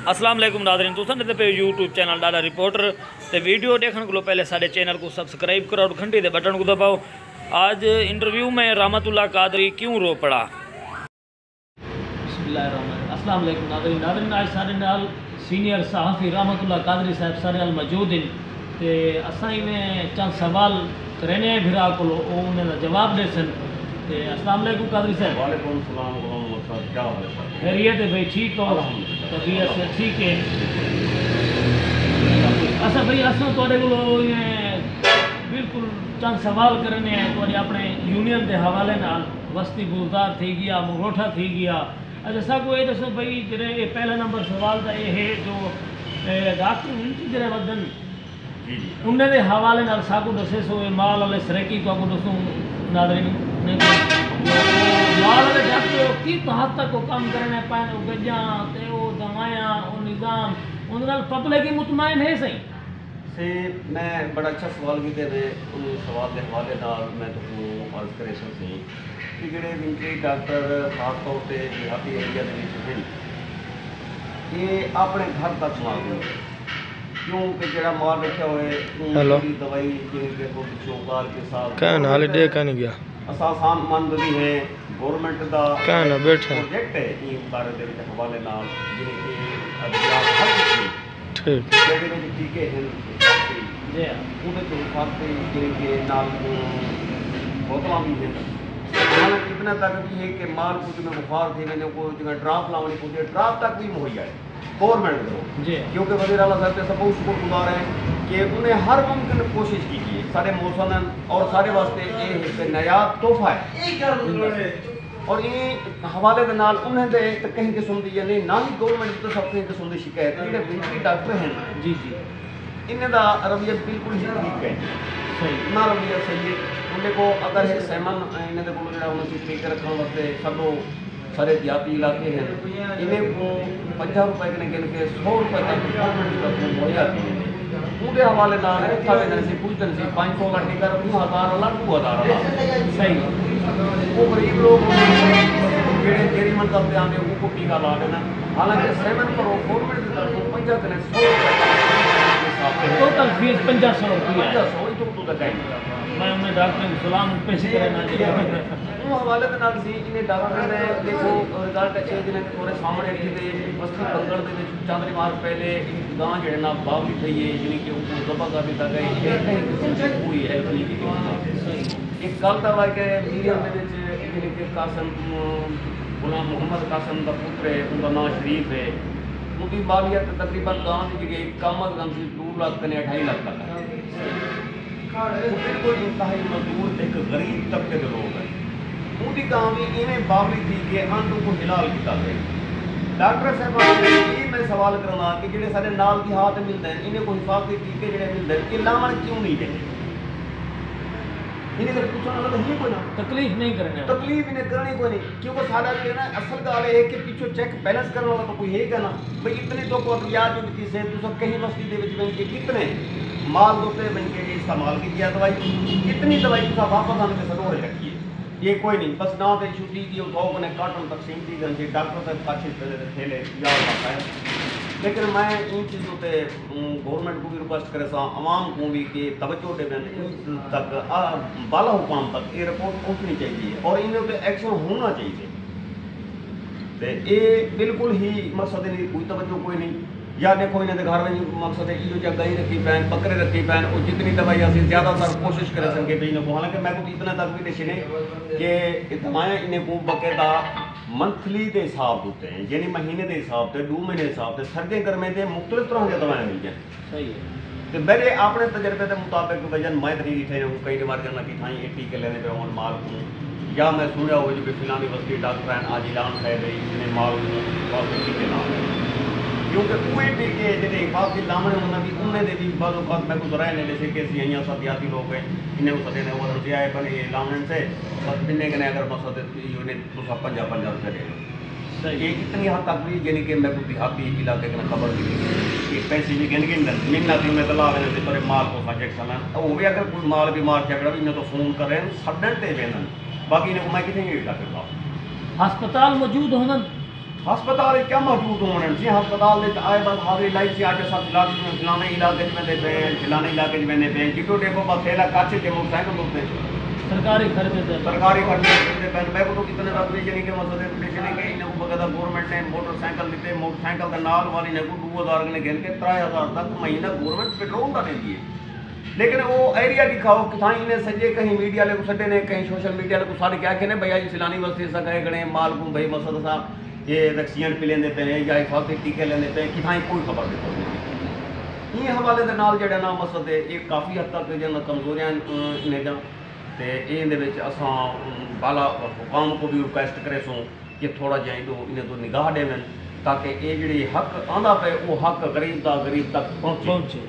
अस्सलाम वालेकुम नाज़रीन, तुम ॾिसंदे पे यूट्यूब चैनल डाडा रिपोर्टर। तो वीडियो देखने को पहले साढ़े चैनल को सब्सक्राइब करो और घंटी के बटन को दबाओ। आज इंटरव्यू में रहमतुल्लाह कादरी क्यों रो पड़ा। अस्सलाम वालेकुम नाज़रीन, आज सारे नाल सीनियर सहाफ़ी रहमतुल्लाह कादरी साहब सारे नाल मौजूद हैं। तो असां में चंद सवाल करने हैं भिरा को उन्हें जवाब दे सन। तो अस्सलाम वालेकुम कादरी साहब। वालेकुम सलाम, क्या हाल है सर? खैरियत है भाई? ठीक हो? तबीयत से ठीक है? अच्छा भाई, असं थोड़े को बिल्कुल चंद सवाल करने हैं तो अपने यूनियन के हवाले नाल वस्ती गुलजार थी गया, मरोठा थी गया। अच्छा साको ये दसो भाई, जरे पहला नंबर सवाल तो ये है जो डॉक्टर जरे वदन उन्हें हवाले नाल साको दसे सो माल वाले सरेकी तो आपको दसो नादरीन ने माल वाले डॉक्टर की हद तक वो काम करने पाए गजा ते वो दवायां वो निज़ाम उन पब्लिक की मुतमैन है सही से। मैं बड़ा अच्छा सवाल भी दे उन सवाल के हवाले नाल मैं तुमको अर्ज करे सी कि जेडे विंटरी डॉक्टर खास तौर पर देहाती एरिया हैं ये अपने घर तक माल क्योंकि जरा माल रखा हुए दवाई जिनके पिछों कार के साथ असान मंद भी है गवर्नमेंट का प्रोजेक्ट है ये बारे के हवाले नाल जिन्हें कि टीके हैं जिनके नाल बोतल भी हैं। हालांकि इतना तक भी है कि माल कुछ में बुखार थे मैंने को जगह ड्राप लानी पड़ती है, ड्राप तक भी मुहैया है गवर्नमेंट को, क्योंकि वज़ीर आला साहब से बहुत शुक्रगुजार हैं कि उन्हें हर मुमकिन कोशिश की है सारे मौसम और सारे वास्ते ये एक नया तोहफा है। और ये हवाले के नाल उन्हें दे तो कहीं किस्म की नहीं ना ही गवर्नमेंट तो सब कहीं किस्म की शिकायत है। जो विंटरी डॉक्टर हैं जी इन्हें का रवैया बिल्कुल ही ठीक है, सही ना रवैया सही है। उन्हें को अगर है सहमन इन्हें को जो उन्हें तरीके रखने वास्ते सभो सारे देहाती इलाके हैं इन्हें को 50 रुपए के गिन के 100 रुपए तक गवर्नमेंट तरफ मुहैया की उनके हवाले नाल उठा वेंदन से पूछते से 500 का टिकट 2000 वाला 2000 वाला सही। वो गरीब लोग जेड़े जेरी मन करते आते उनको टीका ला देना। हालांकि सेवन पर गवर्नमेंट की तरफ 50 कने 100 रुपए टोटल फीस 500 रुपया 500 ही तो तक है। मैं उन्हें डॉक्टर को सलाम पेश करना चाहिए वो हवाले के नाल सी इन्हें डॉक्टर ने देखो रिजल्ट ए जिन्हें थोड़े सामने रखी बस्ती बंगड़ के चांदनी मार पहले गांव जेड़े ना बावली थी है जिन्हें के ऊपर दबा कर दिता गया ये कहीं किस्म से हुई है एक गल तो है कि मीडियम के जिन्हें के कासम गुलाम मोहम्मद कासम का पुत्र है उनका नाम शरीफ है उनकी बालियत तकरीबन गांव की जगह कम अज कम से 2 लाख कने 2.5 लाख तक है। बिल्कुल इंतहाई मजबूर एक गरीब तबके के लोग हैं उनकी गाँव में इन्हें बावली थी कि अंडों को हिलाल किया गया। डॉक्टर साहब ये मैं सवाल करना कि जेडे सारे नाल की हाथ मिलते हैं इन्हें को हिफाजती टीके जेडे मिलते हैं ये लावन क्यों नहीं देते इन्हें तो पूछना मतलब ही कोई ना तकलीफ नहीं करनी तकलीफ इन्हें करनी कोई नहीं क्योंकि सारा जो है ना असल गाल है कि पीछे चेक बैलेंस करने वाला तो कोई है क्या ना भाई इतने तो को याद जो चीज़ है तो कहीं बस्ती के बन के कितने माल दोते बन के इस्तेमाल की किया दवाई इतनी दवाई तो वापस आने के सरोवर रखिए ये कोई नहीं बस ना तो छुट्टी की उठाओ मैंने कार्टन तकसीम की गई डॉक्टर तक अच्छे थेले याद आता है। लेकिन मैं इन चीज़ों पर गवर्नमेंट को भी रिक्वेस्ट करे आवाम को भी कि तवज्जो दें तक बाला हुकाम तक ये रिपोर्ट पहुँचनी चाहिए और इन पर एक्शन होना चाहिए। तो ये बिल्कुल ही मकसद नहीं कोई तवज्जो कोई नहीं या देखो इन्हें घर में मकसद है कि जो गई रखी पैन बकरे रखी पैन और जितनी दवाई असी ज़्यादातर कोशिश कर सकें भी इन्हें हालांकि मैं को इतना तक भी देखे कि दवाएँ इन्हें को बकायदा मंथली के हिसाब होते हैं यानी महीने के हिसाब से 2 महीने हिसाब से सर्दी गर्मी के मुख्तलिफ तरह की दवाएँ मिल जाए सही है। तो मेरे अपने तजर्बे के मुताबिक वजन मैं तरी थे कई बार करना कि थाई ये टीके लेने पे और माल को या मैं सुनिया हो जो फिलहाल बस्ती डॉक्टर हैं आज ऐलान है जिन्हें माल टीके ना क्योंकि कोई टीके जो हिफाजती लामने होना भी उन्हें भी बाज़ मैं कुछ राय नहीं जैसे कि अँ सब देहाती लोग हैं इन्हें सदे ने वो दिया है पर ये लामने से बस इन्हें कने अगर मकसद तो 50 रुपये दे ये इतनी हद तक भी यानी कि मैं कुछ देहाती इलाके की खबर दी कि पैसे भी गिन गिन महीना थी मैं तला वेंदे पर माल को इंजेक्शन वो भी अगर कोई माल बीमार झगड़ा भी इन्हें तो फोन करें सडन ते वेंदन बाकी इन्हें मैं कितने नहीं कर सकता अस्पताल मौजूद होना हस्पताल क्या मौजूद होने जी हस्पताल दे आए बस हावी लाइफ से आज सब फलाने इलाके में दे पे फलाने इलाके में दे पे जितो देखो बस थैला काचे के मोटरसाइकिल होते सरकारी खर्चे दे सरकारी खर्चे दे पे मैं को कितने रात यानी के मसले पेशने के इन को बगदा गवर्नमेंट ने मोटरसाइकिल देते मोटरसाइकिल के नाल वाली ने को 2000 ने घेर के 3000 तक महीना गवर्नमेंट पेट्रोल का देती है लेकिन वो एरिया दिखाओ किथाई ने सजे कहीं मीडिया ले सडे ने कहीं सोशल मीडिया ले सारे क्या कहने भैया जी सिलानी बस्ती सके गणे माल को भाई मसद साहब ये वैक्सीन पे लेंदे पे या हिफाजती टीके लेंदे पे किथाई कोई खबर नहीं ये हवाले दे नाल जेड़ा ना मसद है ये काफ़ी हद तक जो कमजोरियां ने जा ते इहदे विच असां बाला हुकाम को भी रिक्वेस्ट करे सो कि थोड़ा जिहा इन्हें तो निगाह देवन ताकि ये जी हक आंदा पे वो हक गरीब तक पहुँचे।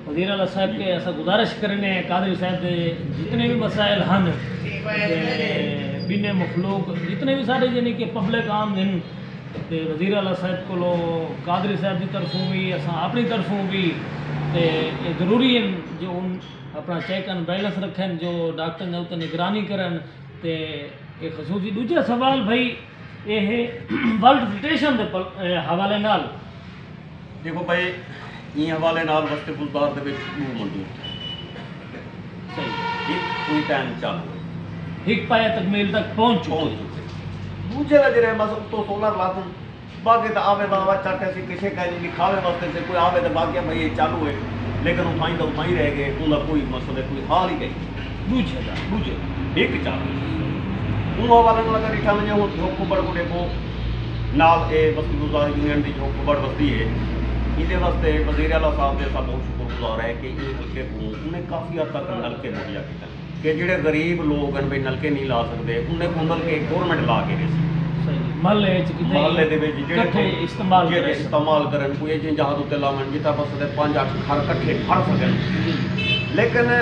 वज़ीर आला साहब के ऐसा गुजारिश करने कादरी साहब के जितने भी मसाइल हैं बिने मखलूक जितने भी सारे यानी कि पब्लिक आम दिन ते वज़ीर आला साहब को कादरी साहब की तरफों भी असां अपनी तरफों भी ते जरूरी है जो उन अपना चेक एंड बैलेंस रखें जो डॉक्टर ने उत निगरानी करन ते एक खसूसी दूजा सवाल भाई ये है वर्ल्ड स्टेशन के हवाले नाल देखो भाई ये हवाले नाल वस्ते गुलजार दे विच मौजूद सही एक कोई टाइम चालू एक पाया तकमील तक पहुँच दूजे का जरे बस तो सोलर लातन बाकी तो आवे बाबा चाटे से किसी का लिखावे वास्ते से कोई आवे तो बाकी भाई ये चालू है लेकिन उठाई तो उठाई रह गए उनका कोई मसले कोई हाल ही नहीं दूजे एक चालू उन हवाले नाल अगर इठा में जो कुबड़ को देखो नाल ए बस्ती गुलजार यूनियन की जो कुबड़ बस्ती है ये वास्ते वज़ीर आला साहब के सब बहुत शुक्रगुजार है कि ये हल्के को उन्हें काफ़ी हद तक नलके मुहैया किया कि जोड़े गरीब लोग हैं भाई नलके नहीं ला सकते उन्हें को नलके गवर्नमेंट ला के महल्ले इस्तेमाल करन कोई जिन जहाज उत्ते लावन जिता बस 5-8 घर कट्ठे फड़ सकन लेकिन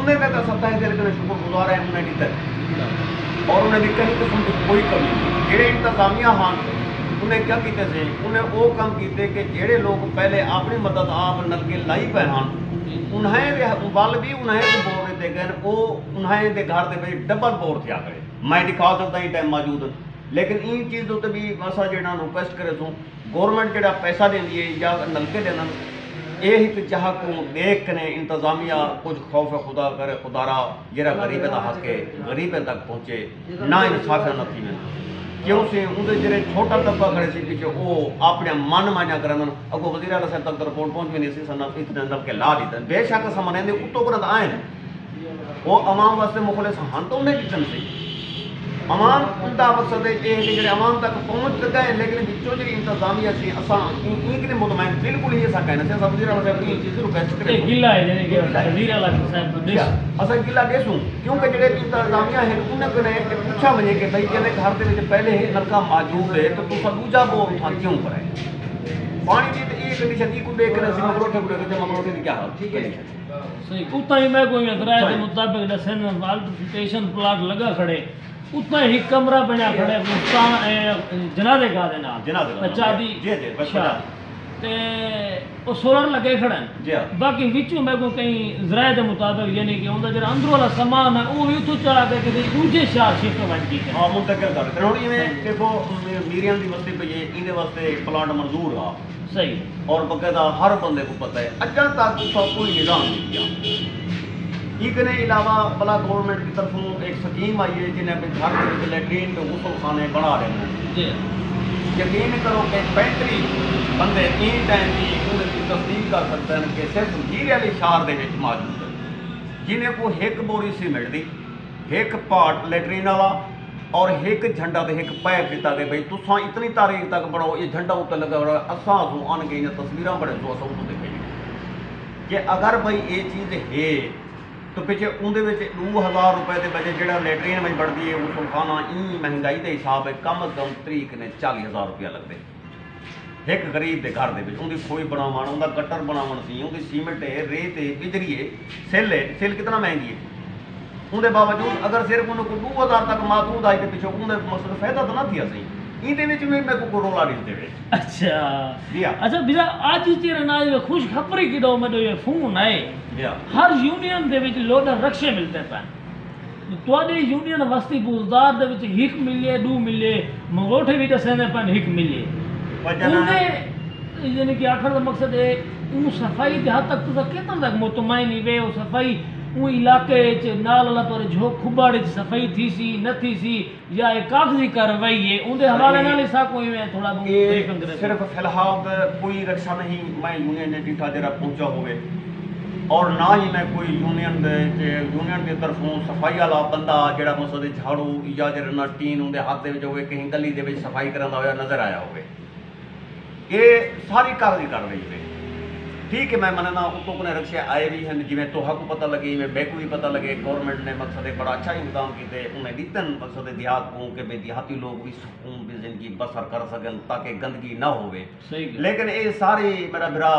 उन्हें तो सत्ता है लेकिन शुक्रगुजार है उन्हें दिता और उन्हें भी कहीं किस्म की कोई कमी नहीं जेड़े इंतजामिया हाँ उन्हें क्या किए थे उन्हें वो काम किए कि जेड़े लोग पहले अपनी मदद आप नलके लाई पे हैं उन्हें बल भी उन्हें बोर देते गए वो उन्हें दे घर दे डबल बोर थे करे मैं दिखा सकता ही टाइम मौजूद लेकिन इन चीज़ उत्ते भी असा जो रिक्वेस्ट करे सो गवर्नमेंट जो पैसा देंदी है या नलके देना ये एक चाह को देख ने इंतजामिया कुछ खौफ खुदा करे खुदारा जरा गरीब का हक है गरीब तक पहुँचे ना इंसाफिया न थी क्यों से उनके जो छोटा तबका खड़े से पीछे वो अपने मन मान्या करन अगो वज़ीर आला साहब तक रिपोर्ट पहुँच भी नहीं सी सन इतने नलके ला दी बेशक समझे उत्तो पर आए वो अवाम वास्ते मुखलिस हाँ तो उन्हें किचन से अवाम उनका मकसद है कि जो अवाम तक पहुँच गए लेकिन बिचों जी इंतजामिया से असा इनके मुतमैन बिल्कुल ही ऐसा कहना चाहिए वज़ीर आला साहब चीज़ रिक्वेस्ट करें गिला है यानी कि वज़ीर आला साहब असा गिला देसूं क्योंकि जो इंतजामिया है उन्हें पूछा वजे कि भाई जैसे घर के पहले ही नलका मौजूद है तो तुम दूजा बोर था क्यों कराए पानी की तो ये कंडीशन को देख कर असि मगरोठे को देख मगरोठे की क्या हाल ठीक है सही उतना ही मैं कोई किराए के मुताबिक दसन वर्ल्ड स्टेशन प्लाट लगा खड़े उतना ही कमरा बना खड़े जनाजे का दे नाल बच्चा दी अच्छा ते वो सोलर लगे खड़े बाकी विचों मैं को कहीं ज़राए के मुताबिक यानी कि उनका जो अंदर वाला सामान है वो भी उतो चला के किसी दूजे शहर शिफ्ट बन गई हाँ मुंतकिल कर हुण इवें देखो मीरियम की बस्ती पई है इहदे वास्ते प्लाट मंजूर आ सही और बकायदा हर बंदे को पता है अजा तक कोई निज़ाम नहीं किया इसके अलावा भला गवर्नमेंट की तरफों एक स्कीम आई है जिन्हें घर के लैट्रीन तो गुसल खाने बना रहे हैं यकीन करो कि 35 बंदे इन टाइम की उनकी तस्दीक कर सकते हैं कि सिर्फ हीरे वाली शहर के मौजूद है जिन्हें को एक बोरी सीमेंट की एक पार्ट लैट्रीन वाला और एक झंडा तो एक पैप दिता गया भाई तुसा इतनी तारीख तक बढ़ो ये झंडा उत्ते लगा हुआ असा आन के तस्वीर बड़े तो अस उस देखे कि अगर भाई ये चीज़ है तो पिछे उनके 2000 रुपए के बजे जो लैट्रीन में बढ़ती है उस खाना ई महंगाई के हिसाब है कम अज कम तरीक ने 40,000 रुपया लगते एक गरीब के घर के उनकी खोई बनावन उनका कट्टर बनावन सी उनकी सीमेंट है रेत है बिजली है सिल कितना महंगी है उनके बावजूद अगर सिर्फ उनको 2000 तक महदूद आई तो पिछले उन्हें मसला फायदा तो ना थी सही इहदे विच भी मैं को रोला नहीं देवे अच्छा बिजा आज तेरे नाल खुश खबरी की दो मैं ये फोन आए हर यूनियन दे विच लोडर रक्शे मिलते हैं ਤੁਹਾਡੀ यूनियन वस्ती बुजदार दे विच हिक मिले 2 मिले मंगोठे भी दसे ने पन हिक मिले उन्हें यानी कि आखिर का मकसद है उन सफाई के हद तक तो केतना तक मुतमईन वे वो सफाई उन इलाके च नाल अल्लाह पर जो खुबाड़ च सफाई थी सी न थी सी या एक कागजी कार्रवाई है उनके हवाले नाल सा कोई में थोड़ा बहुत सिर्फ फिलहाल कोई रक्षा नहीं मैं यूनियन ने डिठा जरा पहुंचा होवे और ना ही मैं कोई यूनियन की तरफों सफाई वाला बंदा जरा मसद झाड़ू या जरा टीन उनके हाथ हो कहीं गली के सफाई करना हो नजर आया हो ये सारी कागजी कार्रवाई है ठीक है मैं मनना उतो को रक्षा आए भी हैं जिमें तोहा को पता लगे जिमें बैक भी पता लगे गवर्नमेंट ने मकसद एक बड़ा अच्छा इंतजाम किए उन्हें दितन मकसद देहात को कि भाई देहाती लोग भी सुकून भी जिंदगी बसर कर सकन ताकि गंदगी ना होवे लेकिन ये सारे मेरा बिरा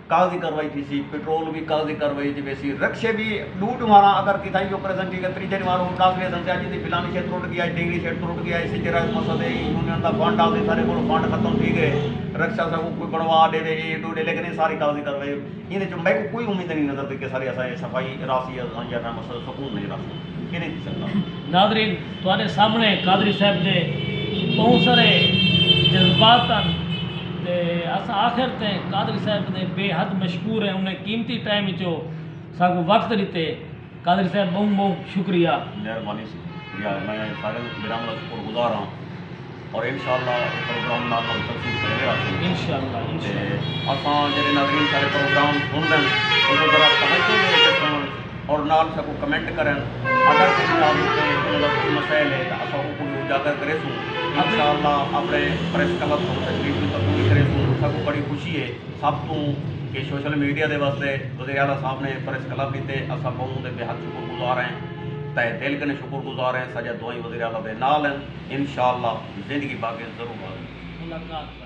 कागजी कार्रवाई थी सी पेट्रोल भी कागजी कार्रवाई थी वैसी रक्षे भी लूट मारा अगर किसी ऑपरेशन की त्रीजे मारो डासवे संख्या जी फिलानी क्षेत्र टूट गया डेंगरी क्षेत्र टूट गया इसी तरह मकसद यूनियन का फंड आते सारे को फंड खत्म थी गए रक्षा से कोई बढ़वा दे दे लेकिन ये सारी कागजी कार्रवाई इन जो मैं कोई उम्मीद नहीं नजर कि सारी ऐसा सफाई राशि या मसला सुकून नहीं राशि कि नहीं सकता नादरीन तुम्हारे सामने कादरी साहब ने बहुत सारे जज्बात ते अस आखिर ते कादरी साहब ने बेहद मशहूर है उन्हें कीमती टाइम चो सागो वक्त दिते कादरी साहब बहुत बहुत शुक्रिया मेहरबानी शुक्रिया मैं सारे विराम का शुक्रगुजार हाँ और इंशाअल्लाह प्रोग्राम नाल तफसील करते रहांगे इंशाअल्लाह असां जेरे नाज़रीन सारे प्रोग्राम सुनदे उनको जरा समझते और नाल सबको कमेंट करन अगर किसी मतलब मसइल है तो असां को उजागर करे सूं इंशाअल्लाह अपने प्रेस क्लब को तकलीफ भी कबूल करे सूं सबको बड़ी खुशी है सब तो कि सोशल मीडिया के वास्ते वज़ीर आला साहब ने प्रेस क्लब दीते असां बहुत बेहद शुक्रगुजार हैं तय दिल कने शुक्रगुजार हैं सजा दुआई वज़ीर आला दे नाल हैं इंशाअल्लाह जिंदगी बाकी जरूर मुलाकात